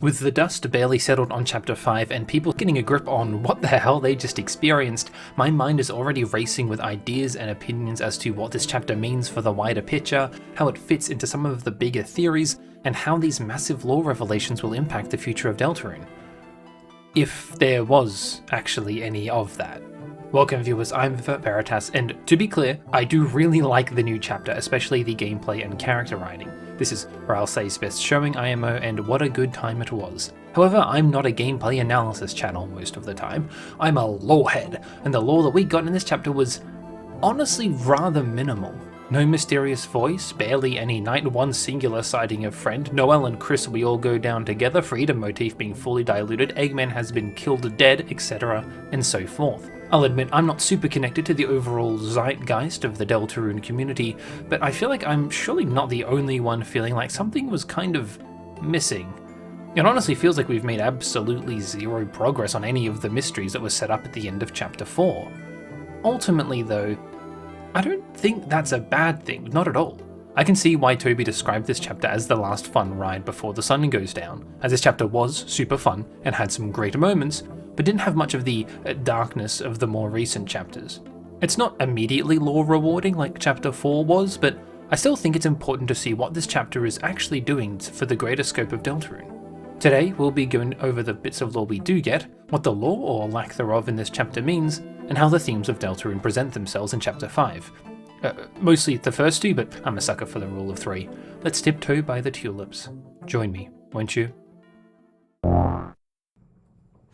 With the dust barely settled on Chapter 5 and people getting a grip on what the hell they just experienced, my mind is already racing with ideas and opinions as to what this chapter means for the wider picture, how it fits into some of the bigger theories, and how these massive lore revelations will impact the future of Deltarune. If there was actually any of that. Welcome viewers, I'm Veritas, and to be clear, I do really like the new chapter, especially the gameplay and character writing. This is where I'll say best showing IMO and what a good time it was. However, I'm not a gameplay analysis channel most of the time. I'm a lorehead, and the lore that we got in this chapter was honestly rather minimal. No mysterious voice, barely any night, one singular sighting of friend, Noelle and Chris we all go down together, freedom motif being fully diluted, Eggman has been killed dead, etc, and so forth. I'll admit I'm not super connected to the overall zeitgeist of the Deltarune community, but I feel like I'm surely not the only one feeling like something was kind of missing. It honestly feels like we've made absolutely zero progress on any of the mysteries that were set up at the end of Chapter 4. Ultimately though, I don't think that's a bad thing, not at all. I can see why Toby described this chapter as the last fun ride before the sun goes down, as this chapter was super fun and had some great moments, but didn't have much of the darkness of the more recent chapters. It's not immediately lore rewarding like Chapter 4 was, but I still think it's important to see what this chapter is actually doing for the greater scope of Deltarune. Today we'll be going over the bits of lore we do get, what the lore or lack thereof in this chapter means, and how the themes of Deltarune present themselves in Chapter 5. Mostly the first two, but I'm a sucker for the rule of 3. Let's tiptoe by the tulips. Join me, won't you?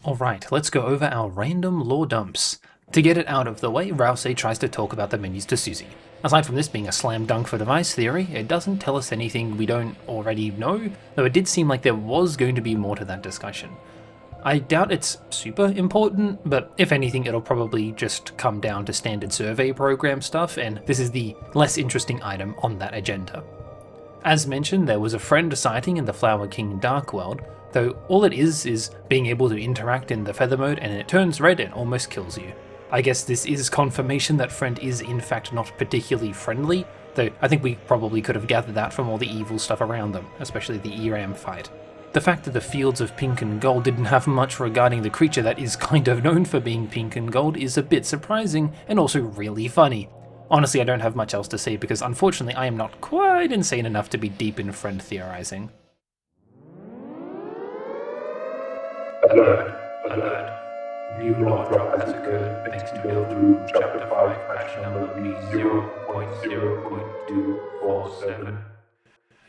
Alright, let's go over our random lore dumps. To get it out of the way, Rouse tries to talk about the menus to Susie. Aside from this being a slam dunk for device theory, it doesn't tell us anything we don't already know, though it did seem like there was going to be more to that discussion. I doubt it's super important, but if anything it'll probably just come down to standard survey program stuff, and this is the less interesting item on that agenda. As mentioned, there was a friend sighting in the Flower King Dark World, though all it is being able to interact in the feather mode and it turns red and almost kills you. I guess this is confirmation that friend is in fact not particularly friendly, though I think we probably could have gathered that from all the evil stuff around them, especially the Eram fight. The fact that the fields of pink and gold didn't have much regarding the creature that is kind of known for being pink and gold is a bit surprising and also really funny. Honestly, I don't have much else to say because unfortunately I am not quite insane enough to be deep in friend theorizing. Alert, alert. New lore drop has occurred thanks to Deltarune Chapter 5 patch number B0.0.247.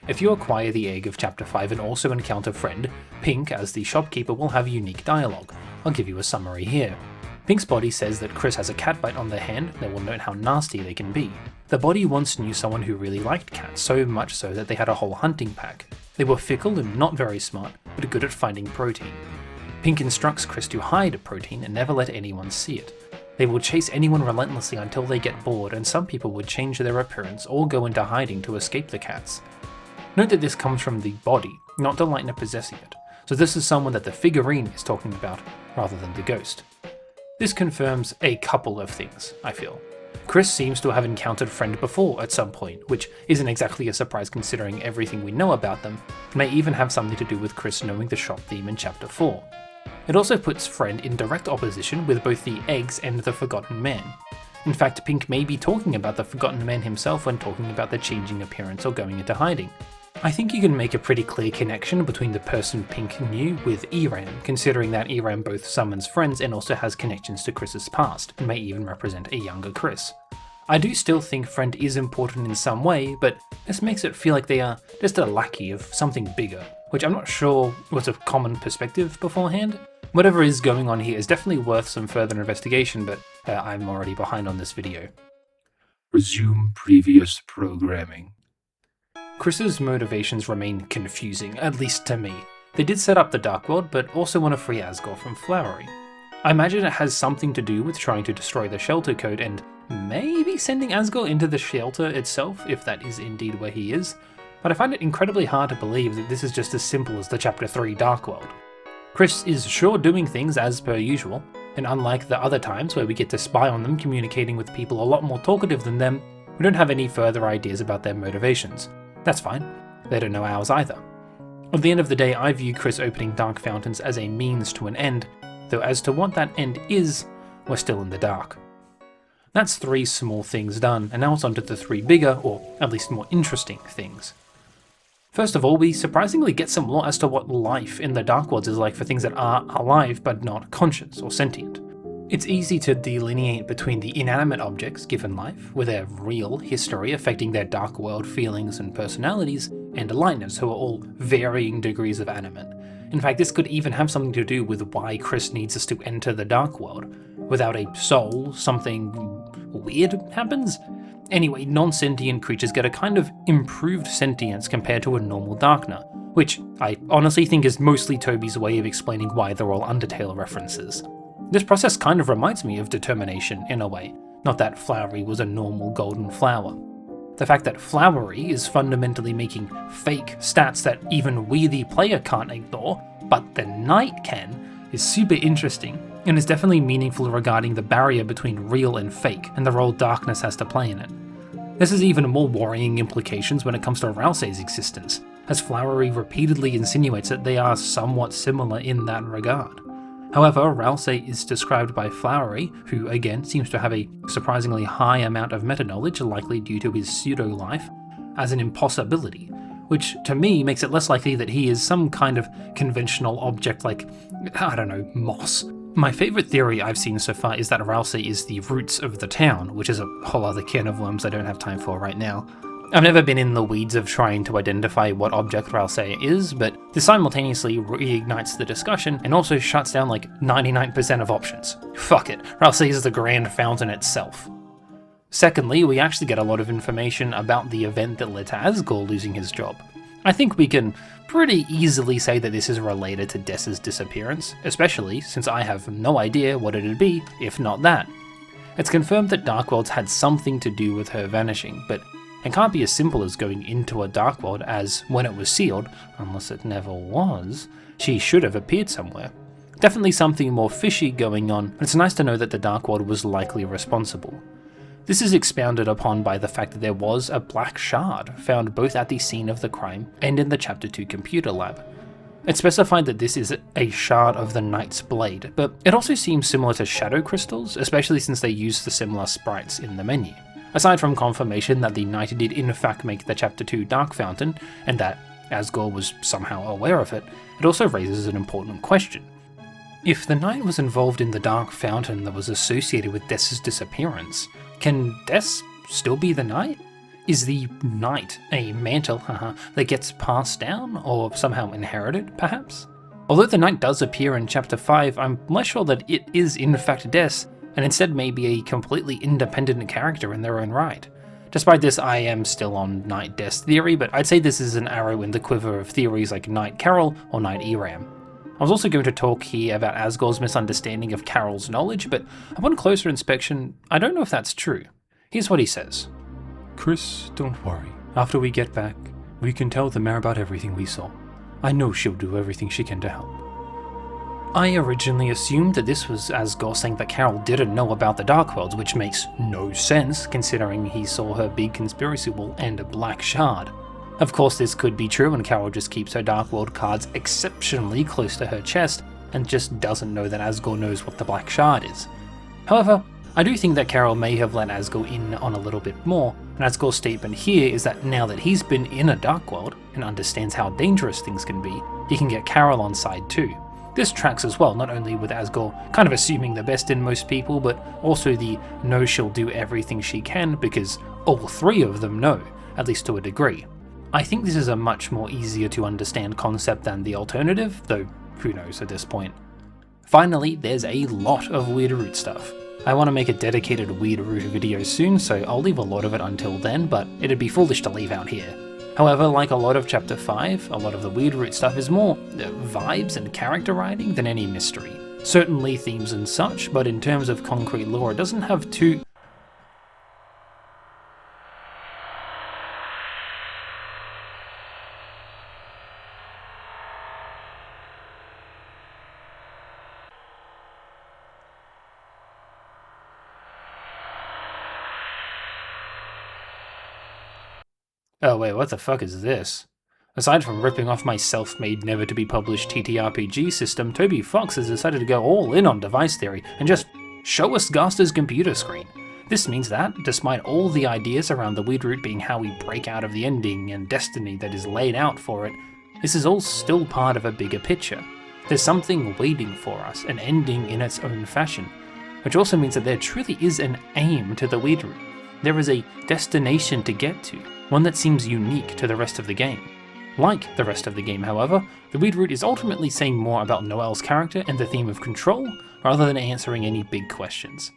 If you acquire the egg of Chapter 5 and also encounter friend, Pink as the shopkeeper will have unique dialogue. I'll give you a summary here. Pink's body says that Chris has a cat bite on their hand that will note how nasty they can be. The body once knew someone who really liked cats, so much so that they had a whole hunting pack. They were fickle and not very smart, but good at finding protein. Pink instructs Chris to hide protein and never let anyone see it. They will chase anyone relentlessly until they get bored, and some people would change their appearance or go into hiding to escape the cats. Note that this comes from the body, not Delightner possessing it, so this is someone that the figurine is talking about, rather than the ghost. This confirms a couple of things, I feel. Chris seems to have encountered friend before at some point, which isn't exactly a surprise considering everything we know about them, and may even have something to do with Chris knowing the shop theme in Chapter 4. It also puts friend in direct opposition with both the eggs and the Forgotten Man. In fact, Pink may be talking about the Forgotten Man himself when talking about the changing appearance or going into hiding. I think you can make a pretty clear connection between the person Pink knew with Eram, considering that Eram both summons friends and also has connections to Chris's past, and may even represent a younger Chris. I do still think friend is important in some way, but this makes it feel like they are just a lackey of something bigger, which I'm not sure was a common perspective beforehand. Whatever is going on here is definitely worth some further investigation, but I'm already behind on this video. Resume previous programming. Chris's motivations remain confusing, at least to me. They did set up the Dark World, but also want to free Asgore from Flowery. I imagine it has something to do with trying to destroy the shelter code and maybe sending Asgore into the shelter itself, if that is indeed where he is, but I find it incredibly hard to believe that this is just as simple as the Chapter 3 Dark World. Chris is sure doing things as per usual, and unlike the other times where we get to spy on them communicating with people a lot more talkative than them, we don't have any further ideas about their motivations. That's fine, they don't know ours either. At the end of the day, I view Chris opening dark fountains as a means to an end, though as to what that end is, we're still in the dark. That's 3 small things done, and now it's on to the 3 bigger, or at least more interesting things. First of all, we surprisingly get some lore as to what life in the Dark Worlds is like for things that are alive but not conscious or sentient. It's easy to delineate between the inanimate objects given life, with their real history affecting their Dark World feelings and personalities, and aligners who are all varying degrees of animate. In fact, this could even have something to do with why Chris needs us to enter the Dark World. Without a soul, something weird happens? Anyway, non-sentient creatures get a kind of improved sentience compared to a normal Darkner, which I honestly think is mostly Toby's way of explaining why they're all Undertale references. This process kind of reminds me of Determination in a way, not that Flowery was a normal golden flower. The fact that Flowery is fundamentally making fake stats that even we the player can't ignore, but the Knight can, is super interesting, and is definitely meaningful regarding the barrier between real and fake, and the role darkness has to play in it. This has even more worrying implications when it comes to Rousey's existence, as Flowery repeatedly insinuates that they are somewhat similar in that regard. However, Rousey is described by Flowery, who again seems to have a surprisingly high amount of meta-knowledge, likely due to his pseudo-life, as an impossibility, which to me makes it less likely that he is some kind of conventional object like, I don't know, moss. My favourite theory I've seen so far is that Rousey is the roots of the town, which is a whole other can of worms I don't have time for right now. I've never been in the weeds of trying to identify what object Rousey is, but this simultaneously reignites the discussion and also shuts down like 99% of options. Fuck it, Rousey is the grand fountain itself. Secondly, we actually get a lot of information about the event that led to Asgore losing his job. I think we can pretty easily say that this is related to Dessa's disappearance, especially since I have no idea what it'd be if not that. It's confirmed that Dark Worlds had something to do with her vanishing, but it can't be as simple as going into a Dark World, as when it was sealed, unless it never was, she should have appeared somewhere. Definitely something more fishy going on, and it's nice to know that the Dark World was likely responsible. This is expounded upon by the fact that there was a black shard found both at the scene of the crime and in the Chapter 2 computer lab. It's specified that this is a shard of the Knight's blade, but it also seems similar to shadow crystals, especially since they use the similar sprites in the menu. Aside from confirmation that the Knight did in fact make the Chapter 2 Dark Fountain, and that Asgore was somehow aware of it, it also raises an important question. If the Knight was involved in the Dark Fountain that was associated with Dessa's disappearance, can Dess still be the Knight? Is the Knight a mantle that gets passed down, or somehow inherited, perhaps? Although the Knight does appear in Chapter 5, I'm less sure that it is in fact Dess, and instead may be a completely independent character in their own right. Despite this, I am still on Knight Dess theory, but I'd say this is an arrow in the quiver of theories like Knight Carol or Knight Eram. I was also going to talk here about Asgore's misunderstanding of Carol's knowledge, but upon closer inspection, I don't know if that's true. Here's what he says. Chris, don't worry. After we get back, we can tell the mayor about everything we saw. I know she'll do everything she can to help. I originally assumed that this was Asgore saying that Carol didn't know about the Dark Worlds, which makes no sense considering he saw her big conspiracy wall and a black shard. Of course this could be true and Carol just keeps her Dark World cards exceptionally close to her chest and just doesn't know that Asgore knows what the black shard is. However, I do think that Carol may have let Asgore in on a little bit more, and Asgore's statement here is that now that he's been in a Dark World and understands how dangerous things can be, he can get Carol on side too. This tracks as well, not only with Asgore kind of assuming the best in most people, but also the no she'll do everything she can because all 3 of them know, at least to a degree. I think this is a much more easier to understand concept than the alternative, though who knows at this point. Finally, there's a lot of Weird Root stuff. I want to make a dedicated Weird Root video soon, so I'll leave a lot of it until then, but it'd be foolish to leave out here. However, like a lot of Chapter 5, a lot of the Weird Root stuff is more vibes and character writing than any mystery. Certainly themes and such, but in terms of concrete lore, it doesn't have too... Oh wait, what the fuck is this? Aside from ripping off my self-made never-to-be-published TTRPG system, Toby Fox has decided to go all in on device theory and just show us Gaster's computer screen. This means that, despite all the ideas around the weird route being how we break out of the ending and destiny that is laid out for it, this is all still part of a bigger picture. There's something waiting for us, an ending in its own fashion, which also means that there truly is an aim to the weird route. There is a destination to get to, one that seems unique to the rest of the game. Like the rest of the game, however, the weird route is ultimately saying more about Noelle's character and the theme of control, rather than answering any big questions.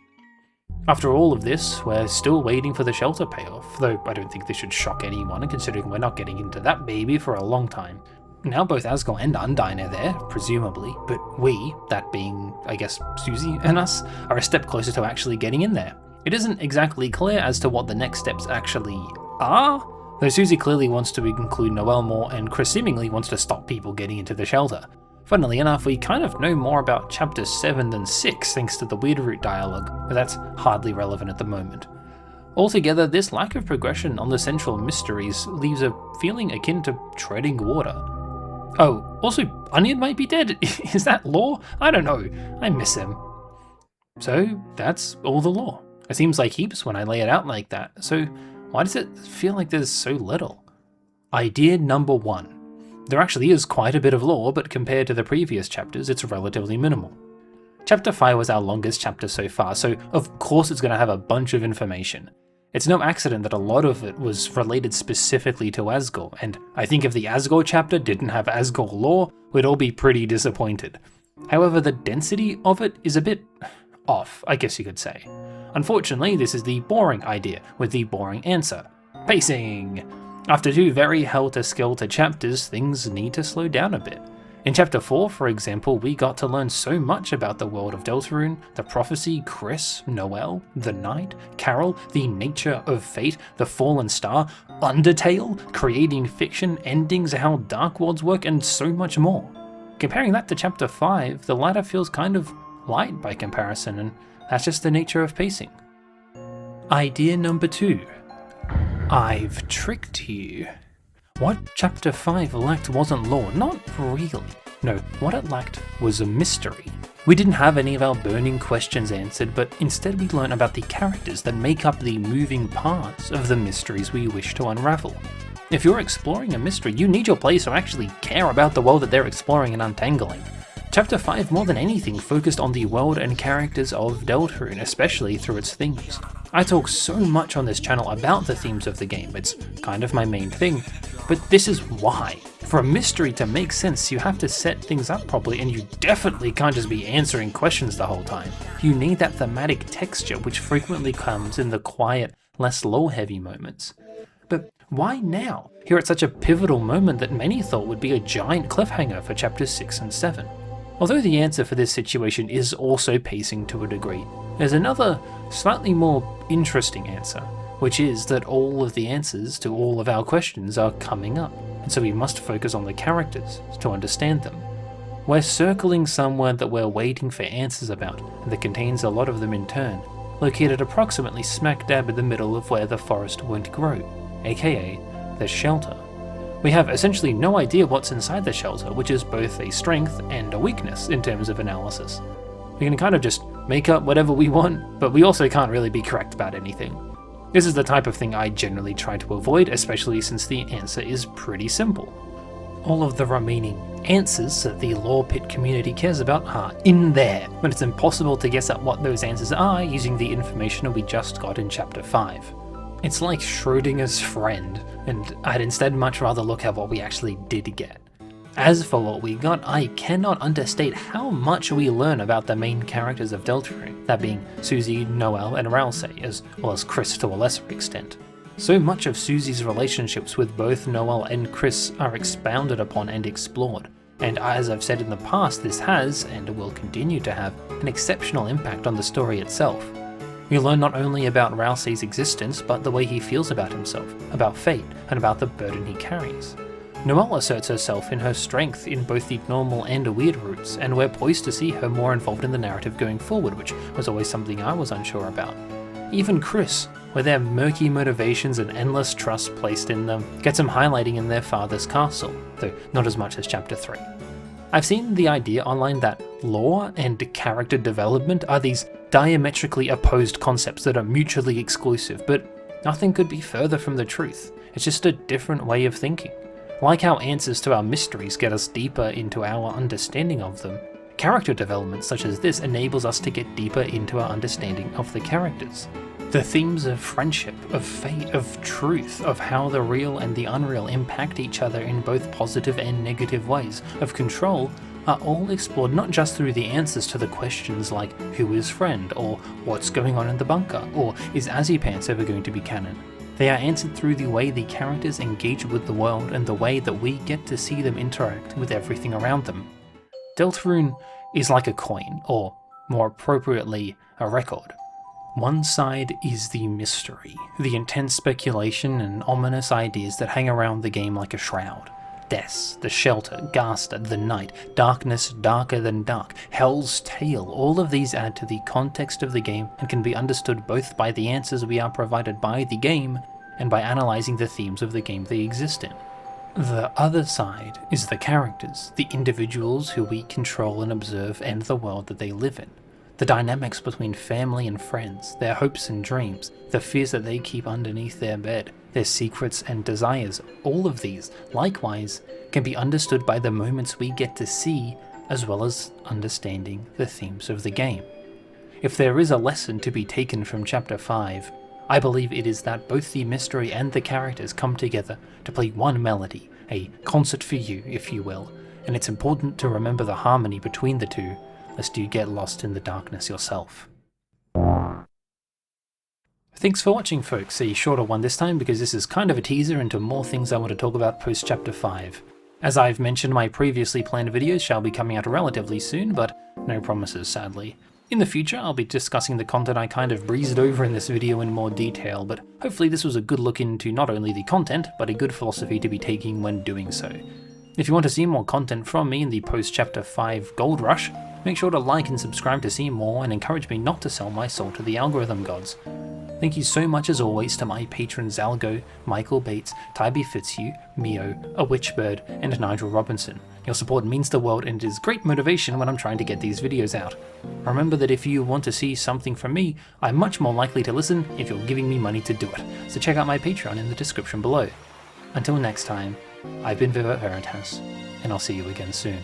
After all of this, we're still waiting for the shelter payoff, though I don't think this should shock anyone considering we're not getting into that baby for a long time. Now both Asgore and Undyne are there, presumably, but we, that being, I guess, Susie and us, are a step closer to actually getting in there. It isn't exactly clear as to what the next steps actually are, though Susie clearly wants to include Noelle more and Chris seemingly wants to stop people getting into the shelter. Funnily enough, we kind of know more about Chapter 7 than 6 thanks to the weird route dialogue, but that's hardly relevant at the moment. Altogether, this lack of progression on the central mysteries leaves a feeling akin to treading water. Oh, also, Onion might be dead. Is that lore? I don't know. I miss him. So, that's all the lore. It seems like heaps when I lay it out like that, so why does it feel like there's so little? Idea number 1. There actually is quite a bit of lore, but compared to the previous chapters, it's relatively minimal. Chapter 5 was our longest chapter so far, so of course it's going to have a bunch of information. It's no accident that a lot of it was related specifically to Asgore, and I think if the Asgore chapter didn't have Asgore lore, we'd all be pretty disappointed. However, the density of it is a bit off, I guess you could say. Unfortunately, this is the boring idea, with the boring answer. Pacing! After 2 very helter-skelter chapters, things need to slow down a bit. In Chapter 4, for example, we got to learn so much about the world of Deltarune, the prophecy, Chris, Noelle, the Knight, Carol, the nature of fate, the fallen star, Undertale, creating fiction, endings, how Dark Worlds work, and so much more. Comparing that to Chapter 5, the latter feels kind of light by comparison, and that's just the nature of pacing. Idea number 2. I've tricked you. What Chapter 5 lacked wasn't lore, not really. No, what it lacked was a mystery. We didn't have any of our burning questions answered, but instead we learned about the characters that make up the moving parts of the mysteries we wish to unravel. If you're exploring a mystery, you need your players to actually care about the world that they're exploring and untangling. Chapter 5 more than anything focused on the world and characters of Deltarune, especially through its themes. I talk so much on this channel about the themes of the game, it's kind of my main thing, but this is why. For a mystery to make sense, you have to set things up properly, and you definitely can't just be answering questions the whole time. You need that thematic texture, which frequently comes in the quiet, less lore-heavy moments. But why now? Here at such a pivotal moment that many thought would be a giant cliffhanger for chapters 6 and 7. Although the answer for this situation is also pacing to a degree, there's another, slightly more interesting answer, which is that all of the answers to all of our questions are coming up, and so we must focus on the characters to understand them. We're circling somewhere that we're waiting for answers about, and that contains a lot of them in turn, located approximately smack dab in the middle of where the forest won't grow, aka the shelter. We have essentially no idea what's inside the shelter, which is both a strength and a weakness in terms of analysis. We can kind of just make up whatever we want, but we also can't really be correct about anything. This is the type of thing I generally try to avoid, especially since the answer is pretty simple. All of the remaining answers that the lore pit community cares about are in there, but it's impossible to guess at what those answers are using the information we just got in Chapter 5. It's like Schrodinger's friend, and I'd instead much rather look at what we actually did get. As for what we got, I cannot understate how much we learn about the main characters of Deltarune, that being Susie, Noelle, and Ralsei, as well as Chris to a lesser extent. So much of Susie's relationships with both Noelle and Chris are expounded upon and explored, and as I've said in the past, this has, and will continue to have, an exceptional impact on the story itself. We learn not only about Ralsei's existence, but the way he feels about himself, about fate, and about the burden he carries. Noelle asserts herself in her strength in both the normal and weird routes, and we're poised to see her more involved in the narrative going forward, which was always something I was unsure about. Even Chris, with their murky motivations and endless trust placed in them, get some highlighting in their father's castle, though not as much as Chapter 3. I've seen the idea online that lore and character development are these diametrically opposed concepts that are mutually exclusive, but nothing could be further from the truth. It's just a different way of thinking. Like how answers to our mysteries get us deeper into our understanding of them, character development such as this enables us to get deeper into our understanding of the characters. The themes of friendship, of fate, of truth, of how the real and the unreal impact each other in both positive and negative ways, of control, are all explored not just through the answers to the questions like who is friend, or what's going on in the bunker, or is Azzypants ever going to be canon. They are answered through the way the characters engage with the world and the way that we get to see them interact with everything around them. Deltarune is like a coin, or more appropriately, a record. One side is the mystery, the intense speculation and ominous ideas that hang around the game like a shroud. Deaths, the shelter, Gaster, the night, darkness darker than dark, Hell's Tale, all of these add to the context of the game and can be understood both by the answers we are provided by the game and by analysing the themes of the game they exist in. The other side is the characters, the individuals who we control and observe, and the world that they live in. The dynamics between family and friends, their hopes and dreams, the fears that they keep underneath their bed, their secrets and desires, all of these, likewise, can be understood by the moments we get to see, as well as understanding the themes of the game. If there is a lesson to be taken from Chapter 5, I believe it is that both the mystery and the characters come together to play one melody, a concert for you, if you will, and it's important to remember the harmony between the two, lest you get lost in the darkness yourself. Thanks for watching, folks. A shorter one this time because this is kind of a teaser into more things I want to talk about post Chapter 5. As I've mentioned, my previously planned videos shall be coming out relatively soon, but no promises, sadly. In the future, I'll be discussing the content I kind of breezed over in this video in more detail, but hopefully this was a good look into not only the content, but a good philosophy to be taking when doing so. If you want to see more content from me in the post-Chapter 5 Gold Rush, make sure to like and subscribe to see more and encourage me not to sell my soul to the algorithm gods. Thank you so much as always to my patrons Zalgo, Michael Bates, Tybee Fitzhugh, Mio, A Witchbird, and Nigel Robinson. Your support means the world and is great motivation when I'm trying to get these videos out. Remember that if you want to see something from me, I'm much more likely to listen if you're giving me money to do it, so check out my Patreon in the description below. Until next time, I've been Viva Veritas, and I'll see you again soon.